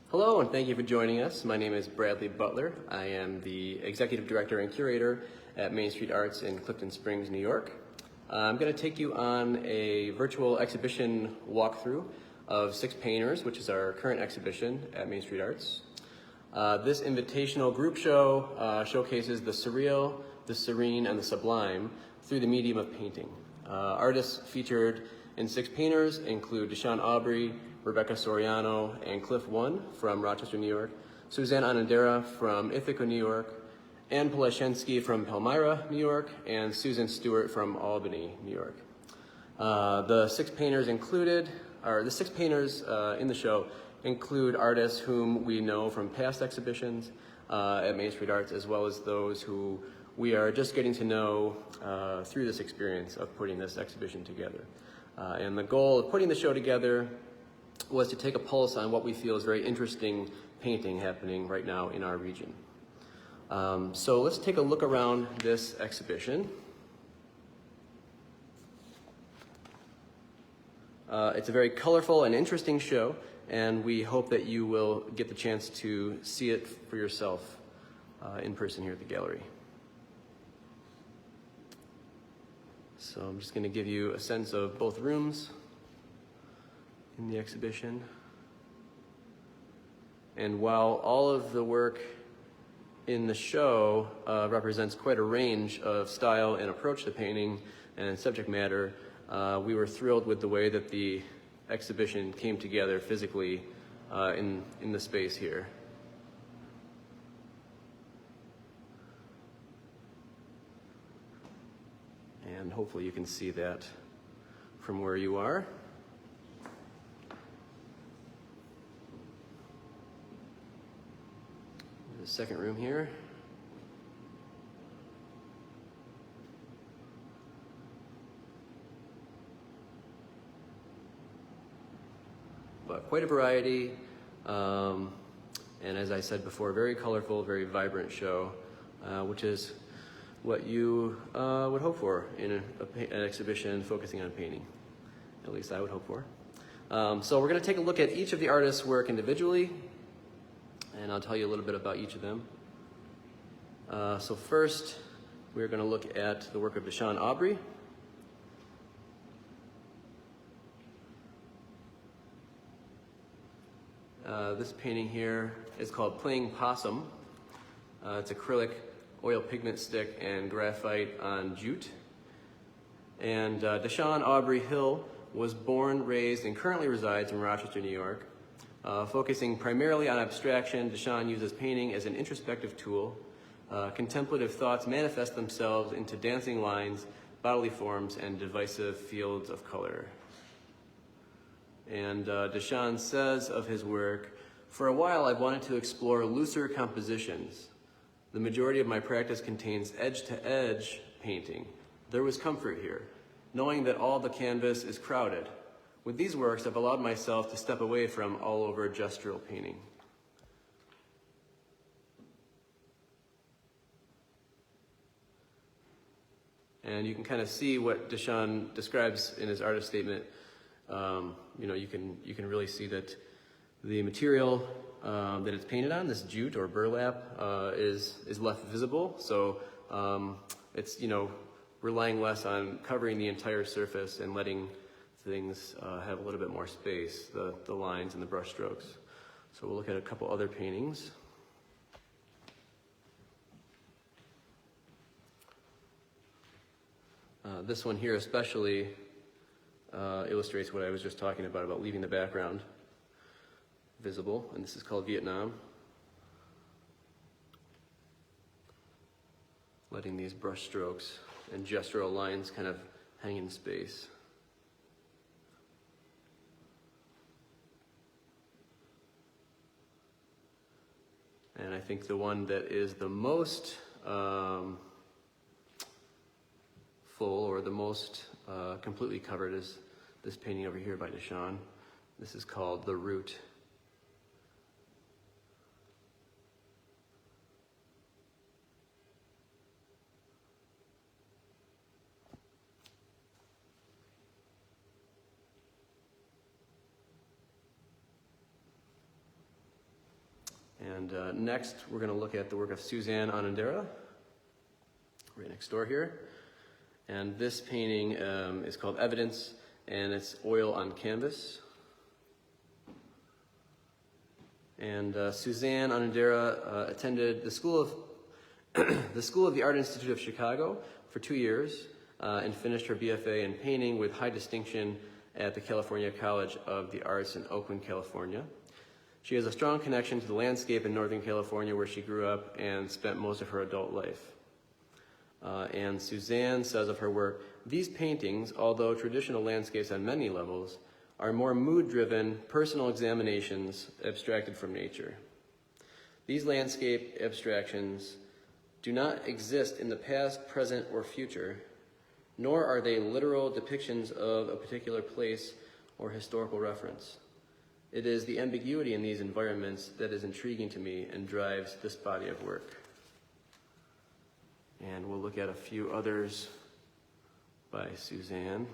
Hello, and thank you for joining us. My name is Bradley Butler. I am the Executive Director and Curator at Main Street Arts in Clifton Springs, New York. I'm going to take you on a virtual exhibition walkthrough of 6 painters, which is our current exhibition at Main Street Arts. This invitational group show showcases the surreal, the serene, and the sublime through the medium of painting. Artists featured in 6 painters include DaShon Aubrey, Rebecca Soriano, and Cliff Wun from Rochester, New York, Suzanne Onodera from Ithaca, New York, and Polashenski from Palmyra, New York, and Susan Stuart from Albany, New York. The 6 painters in the show include artists whom we know from past exhibitions at Main Street Arts, as well as those who we are just getting to know through this experience of putting this exhibition together. And the goal of putting the show together was to take a pulse on what we feel is very interesting painting happening right now in our region. So let's take a look around this exhibition. It's a very colorful and interesting show, and we hope that you will get the chance to see it for yourself in person here at the gallery. So I'm just going to give you a sense of both rooms in the exhibition. And while all of the work in the show represents quite a range of style and approach to painting and subject matter, we were thrilled with the way that the exhibition came together physically in the space here. And hopefully you can see that from where you are. The second room here. But quite a variety, and as I said before, very colorful, very vibrant show, which is what you would hope for in an exhibition focusing on painting. At least I would hope for. So we're going to take a look at each of the artists' work individually, and I'll tell you a little bit about each of them. So first, we're going to look at the work of DaShon Aubrey. This painting here is called Playing Possum. It's acrylic, oil pigment stick, and graphite on jute. And DaShon Aubrey Hill was born, raised, and currently resides in Rochester, New York. Focusing primarily on abstraction, DaShon uses painting as an introspective tool. Contemplative thoughts manifest themselves into dancing lines, bodily forms, and divisive fields of color. And DaShon says of his work, "For a while I've wanted to explore looser compositions. The majority of my practice contains edge-to-edge painting. There was comfort here, knowing that all the canvas is crowded. With these works, I've allowed myself to step away from all-over gestural painting." And you can kind of see what DaShon describes in his artist statement. You can really see that the material that it's painted on, this jute or burlap, is left visible. So it's relying less on covering the entire surface and letting things have a little bit more space, the lines and the brush strokes. So we'll look at a couple other paintings. This one here especially illustrates what I was just talking about leaving the background visible, and this is called Vietnam. Letting these brush strokes and gestural lines kind of hang in space. And I think the one that is the most full, or the most completely covered, is this painting over here by DaShon. This is called The Root. And next, we're going to look at the work of Suzanne Onodera, right next door here. And this painting is called Evidence, and it's oil on canvas. And Suzanne Onodera attended the School of the Art Institute of Chicago for 2 years and finished her BFA in painting with high distinction at the California College of the Arts in Oakland, California. She has a strong connection to the landscape in Northern California where she grew up and spent most of her adult life. And Suzanne says of her work, "These paintings, although traditional landscapes on many levels, are more mood-driven, personal examinations abstracted from nature. These landscape abstractions do not exist in the past, present, or future, nor are they literal depictions of a particular place or historical reference. It is the ambiguity in these environments that is intriguing to me and drives this body of work." And we'll look at a few others by Suzanne.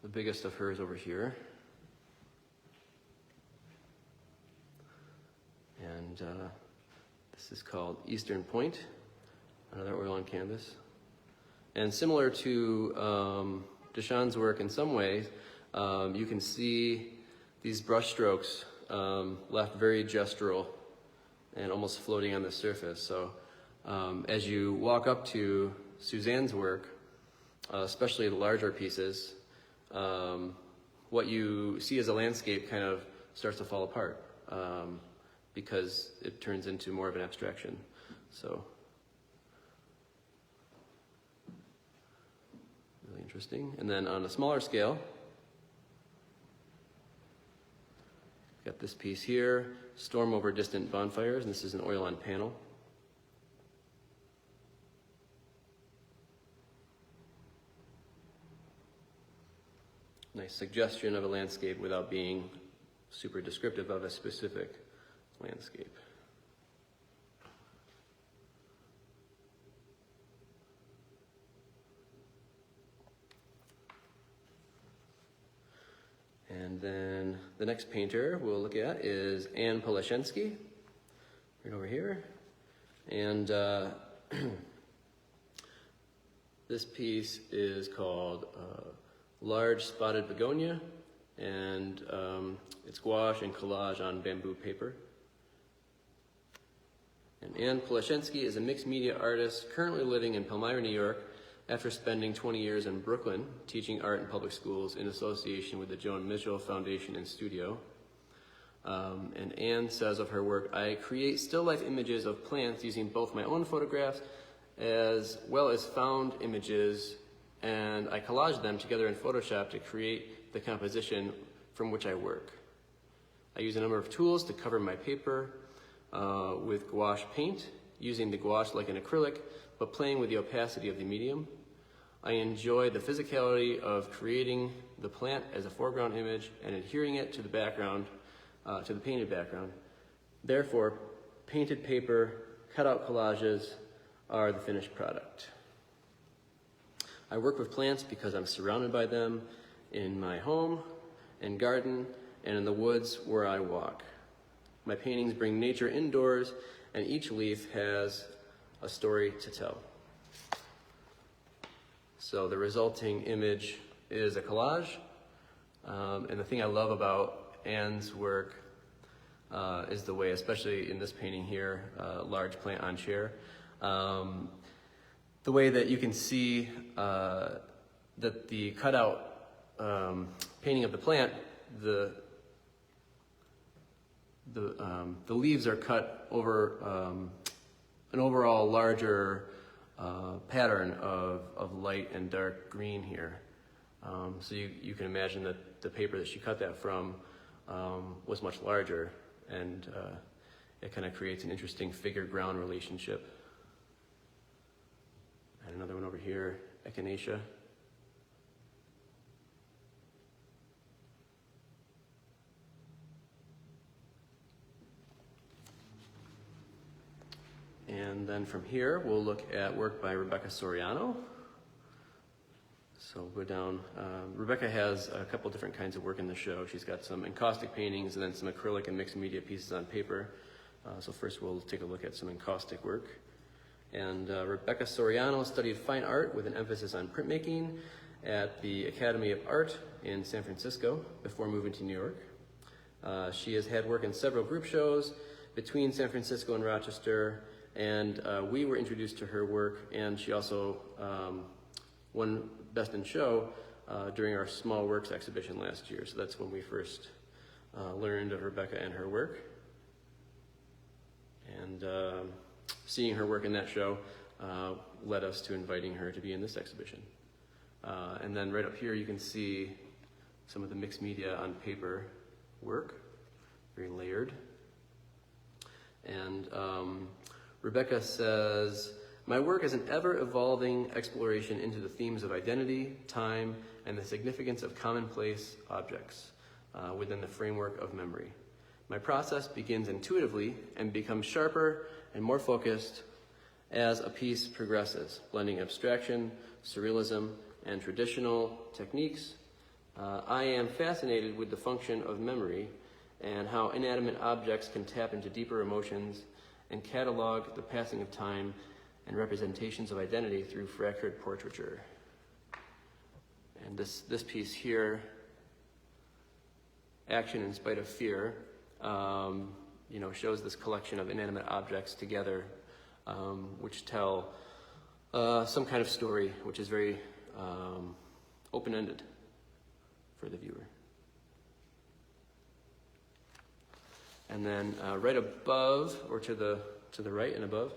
The biggest of hers over here. And this is called Eastern Point, another oil on canvas. And similar to DaShon's work in some ways, you can see these brush strokes left very gestural and almost floating on the surface. So as you walk up to Suzanne's work, especially the larger pieces, what you see as a landscape kind of starts to fall apart because it turns into more of an abstraction. So really interesting. And then on a smaller scale, got this piece here, Storm Over Distant Bonfires, and this is an oil on panel. Nice suggestion of a landscape without being super descriptive of a specific landscape. And then the next painter we'll look at is Polashenski, right over here. And this piece is called Large Spotted Begonia, and it's gouache and collage on bamboo paper. And Anne Polashenski is a mixed media artist currently living in Palmyra, New York, after spending 20 years in Brooklyn teaching art in public schools in association with the Joan Mitchell Foundation and Studio. And Anne says of her work, "I create still life images of plants using both my own photographs as well as found images, and I collage them together in Photoshop to create the composition from which I work. I use a number of tools to cover my paper with gouache paint, using the gouache like an acrylic, but playing with the opacity of the medium. I enjoy the physicality of creating the plant as a foreground image and adhering it to the background, to the painted background. Therefore, painted paper, cutout collages are the finished product. I work with plants because I'm surrounded by them in my home and garden and in the woods where I walk. My paintings bring nature indoors, and each leaf has a story to tell." So the resulting image is a collage. And the thing I love about Anne's work is the way, especially in this painting here, large plant on chair, the way that you can see that the cutout painting of the plant, the leaves are cut over an overall larger pattern of light and dark green here. So you can imagine that the paper that she cut that from was much larger, and it kind of creates an interesting figure-ground relationship. And another one over here, Echinacea. And then from here, we'll look at work by Rebecca Soriano. So we'll go down. Rebecca has a couple different kinds of work in the show. She's got some encaustic paintings and then some acrylic and mixed media pieces on paper. So first we'll take a look at some encaustic work. And Rebecca Soriano studied fine art with an emphasis on printmaking at the Academy of Art in San Francisco before moving to New York. She has had work in several group shows between San Francisco and Rochester, and we were introduced to her work, and she also won Best in Show during our Small Works exhibition last year. So that's when we first learned of Rebecca and her work. And seeing her work in that show led us to inviting her to be in this exhibition. And then right up here you can see some of the mixed media on paper work, very layered. And Rebecca says, "My work is an ever-evolving exploration into the themes of identity, time, and the significance of commonplace objects within the framework of memory. My process begins intuitively and becomes sharper and more focused as a piece progresses, blending abstraction, surrealism, and traditional techniques. I am fascinated with the function of memory and how inanimate objects can tap into deeper emotions and catalog the passing of time and representations of identity through fractured portraiture." And this piece here, "Action in Spite of Fear," shows this collection of inanimate objects together, which tell some kind of story, which is very open-ended for the viewer. And then right above, or to the right and above,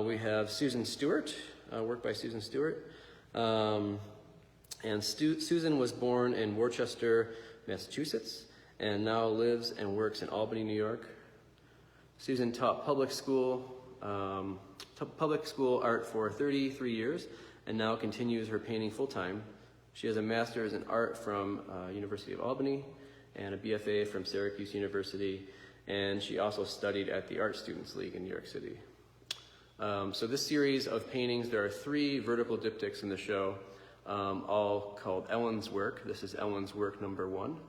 we have Susan Stuart, work by Susan Stuart. And Susan was born in Rochester, Massachusetts, and now lives and works in Albany, New York. Susan taught public school art for 33 years and now continues her painting full-time. She has a master's in art from University of Albany and a BFA from Syracuse University, and she also studied at the Art Students League in New York City. So this series of paintings, there are 3 vertical diptychs in the show, all called Ellen's work. This is Ellen's work number 1.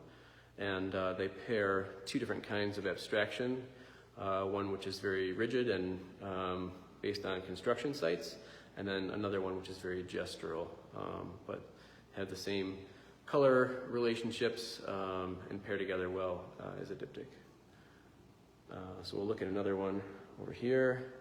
And they pair 2 different kinds of abstraction, one which is very rigid and based on construction sites, and then another one which is very gestural, but have the same color relationships and pair together well as a diptych. So we'll look at another one over here.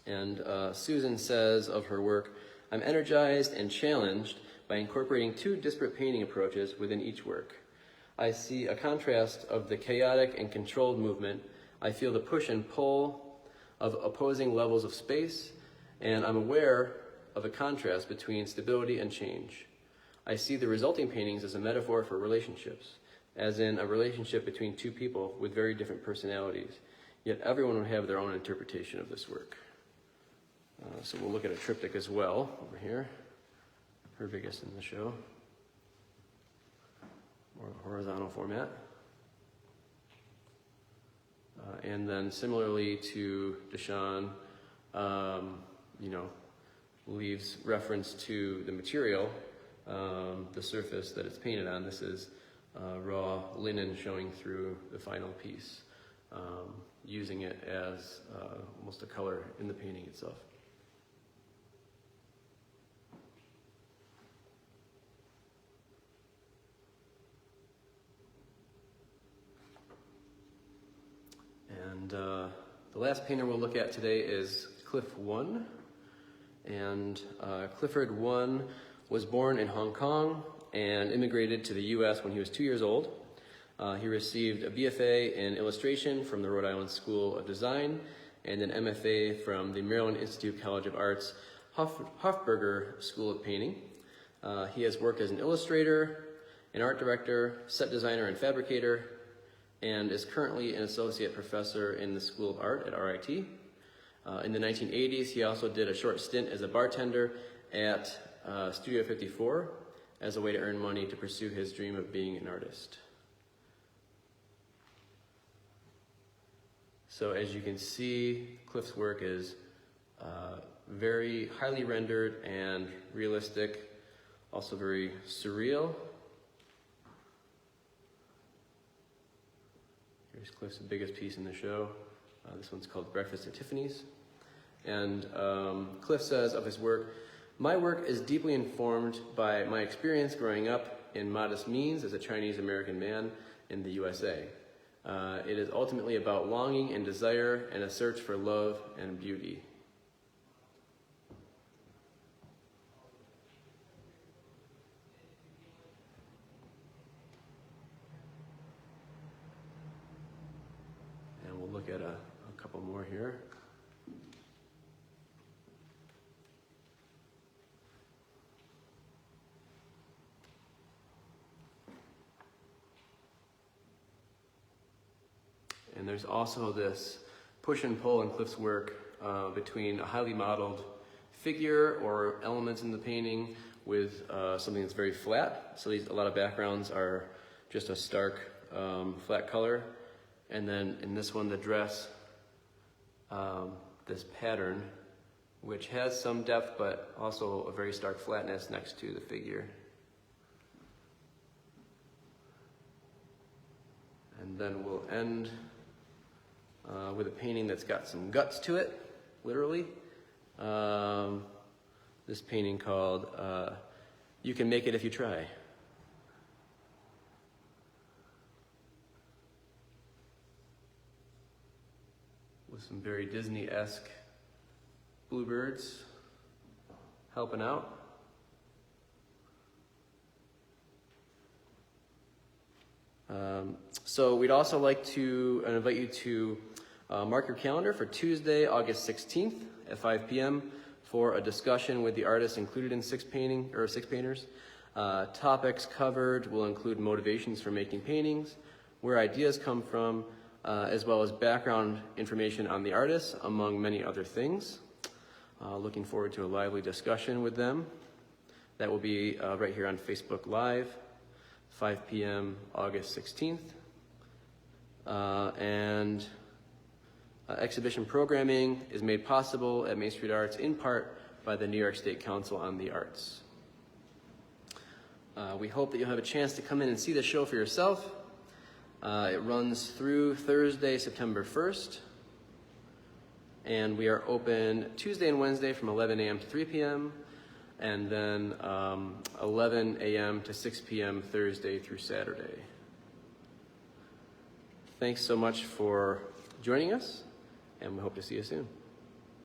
And Susan says of her work, "I'm energized and challenged by incorporating 2 disparate painting approaches within each work. I see a contrast of the chaotic and controlled movement. I feel the push and pull of opposing levels of space, and I'm aware of a contrast between stability and change. I see the resulting paintings as a metaphor for relationships, as in a relationship between 2 people with very different personalities, yet everyone would have their own interpretation of this work." So we'll look at a triptych as well over here, her biggest in the show, or horizontal format. And then similarly to DaShon, leaves reference to the material, the surface that it's painted on. This is raw linen showing through the final piece, using it as almost a color in the painting itself. And the last painter we'll look at today is Cliff Wun. And Clifford Wun was born in Hong Kong and immigrated to the U.S. when he was 2 years old. He received a BFA in illustration from the Rhode Island School of Design and an MFA from the Maryland Institute College of Arts Hofburger School of Painting. He has worked as an illustrator, an art director, set designer, and fabricator, and is currently an associate professor in the School of Art at RIT. In the 1980s, he also did a short stint as a bartender at Studio 54 as a way to earn money to pursue his dream of being an artist. So as you can see, Cliff's work is very highly rendered and realistic, also very surreal. Here's Cliff's biggest piece in the show. This one's called Breakfast at Tiffany's. And Cliff says of his work, "My work is deeply informed by my experience growing up in modest means as a Chinese American man in the USA. It is ultimately about longing and desire and a search for love and beauty." And we'll look at a couple more here. And there's also this push and pull in Cliff's work between a highly modeled figure or elements in the painting with something that's very flat. So a lot of backgrounds are just a stark flat color. And then in this one, the dress, this pattern, which has some depth but also a very stark flatness next to the figure. And then we'll end with a painting that's got some guts to it, literally. This painting called "You Can Make It If You Try." With some very Disney-esque bluebirds helping out. So we'd also like to invite you to mark your calendar for Tuesday, August 16th at 5 p.m. for a discussion with the artists included in six painters. Topics covered will include motivations for making paintings, where ideas come from, as well as background information on the artists, among many other things. Looking forward to a lively discussion with them. That will be right here on Facebook Live, 5 p.m. August 16th. Exhibition programming is made possible at Main Street Arts in part by the New York State Council on the Arts. We hope that you'll have a chance to come in and see the show for yourself. It runs through Thursday, September 1st. And we are open Tuesday and Wednesday from 11 a.m. to 3 p.m. and then 11 a.m. to 6 p.m. Thursday through Saturday. Thanks so much for joining us, and we hope to see you soon.